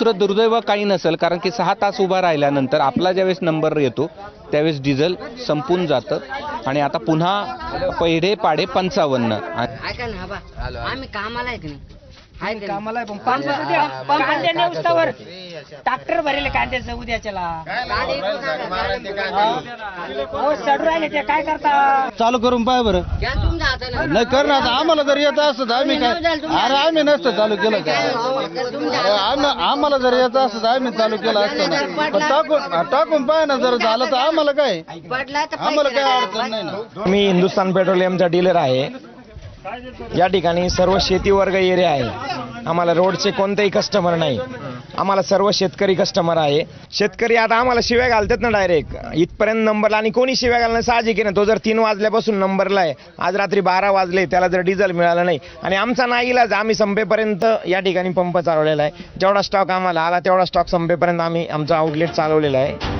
दुसरं दुर्दैव काही नसेल, कारण की 6 तास उभा राहिल्यानंतर आपला ज्यावेळेस नंबर येतो त्यावेळेस डिझेल संपून जातं आणि आता पुन्हा पैढे पाडे 55. ऐका ना बा, आम्ही कामाला आहे की नाही? कामाला आहे, पण कांद्याने उस्तावर ट्रॅक्टर भरेले कांद्याचं उद्याच्याला हो सडू राहिले ते काय करता? चालू करून पाय बरं. घ्या तुमच्या हाताने. नाही कर ना आता. आम्हाला जर येत असतं तर आम्ही काय, अरे आम्ही नसतं चालू केलं का? अरे आम्हाला जर येत असतं तर आम्ही चालू केलं असतं ना. पण टाकून पाय ना, जर झालं तर आम्हाला काय, पडला तर आम्हाला काय अडचण नाही ना. मी हिंदुस्थान पेट्रोलियमचा डीलर आहे. या ठिकाणी सर्व शेती वर्ग एरिया आहे. आम्हाला रोडचे कोणतेही कस्टमर नाही. आम्हाला सर्व शेतकरी कस्टमर आहे. शेतकरी आता आम्हाला शिव्या घालतात ना डायरेक्ट इथपर्यंत नंबरला, आणि कोणी शिव्या घालणं साहजिक आहे ना. तो जर 3 वाजल्यापासून नंबरला आहे, आज रात्री 12 वाजले, त्याला जर डिझेल मिळालं नाही आणि आमचा नाईलाज, आम्ही संपेपर्यंत या ठिकाणी पंप चालवलेला आहे. जेवढा स्टॉक आम्हाला आला तेवढा स्टॉक संपेपर्यंत आम्ही आमचा आउटलेट चालवलेला आहे.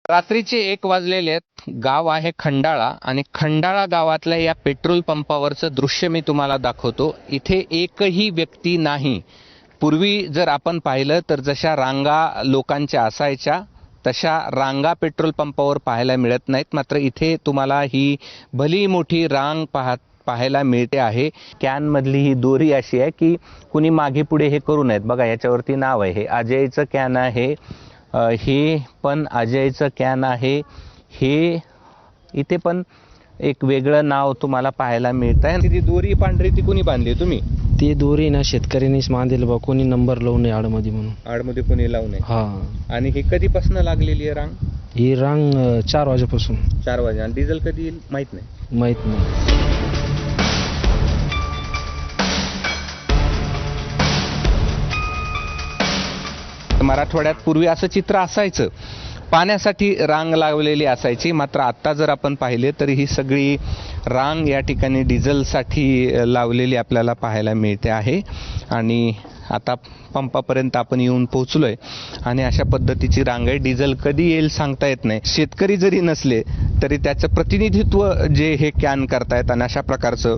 रात्रीचे 1 वाजलेले आहेत. गाव आहे खंडाळा आणि खंडाळा गावातल्या या पेट्रोल पंपावरचं दृश्य मी तुम्हाला दाखवतो. इथे एकही व्यक्ती नाही. पूर्वी जर आपण पाहिलं तर जशा रांगा लोकांच्या असायच्या तशा रांगा पेट्रोल पंपावर पाहायला मिळत नाहीत. मात्र इथे तुम्हाला ही भली मोठी रांग पाहायला मिळते आहे. कॅनमधली ही दोरी अशी आहे की कुणी मागे पुढे हे करू नयेत. बघा याच्यावरती नाव आहे, हे अजयचं कॅन आहे, हे पण अजयचं कॅन आहे. हे इथे पण एक वेगळं नाव तुम्हाला पाहायला मिळत आहे. ती दोरी पांढरी ती कुणी बांधली तुम्ही? ती दोरी ना शेतकऱ्यांनीच बांधलेली बा, कोणी नंबर लावू नये आडमध्ये म्हणून. आडमध्ये कोणी लावू नये. हा. आणि ही कधीपासून लागलेली आहे रांग? ही रांग 4 वाजेपासून. 4 वाजे. आणि डिझेल कधी येईल माहित नाही. माहित नाही. मराठवाड्यात पूर्वी असं चित्र असायचं, पाण्यासाठी रांग लावलेली असायची. मात्र आता जर आपण पाहिले तर ही सगळी रांग या ठिकाणी डिझेलसाठी लावलेली आपल्याला पाहायला मिळते आहे. आणि आता पंपापर्यंत आपण येऊन पोहोचलोय आणि अशा पद्धतीची रांग आहे. डिझेल कधी येईल सांगता येत नाही. शेतकरी जरी नसले तरी त्याचं प्रतिनिधित्व जे हे कॅन करतायत आणि अशा प्रकारचं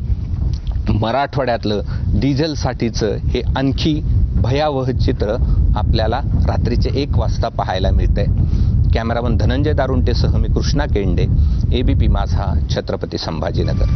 मराठवाड्यातलं डिझेलसाठीचं हे आणखी भयावह चित्र आपल्याला रात्रीचे 1 वाजता पाहायला मिळतंय. कॅमेरामन धनंजय दारुंटेसह मी कृष्णा केंडे, ABP माझा, छत्रपती संभाजीनगर.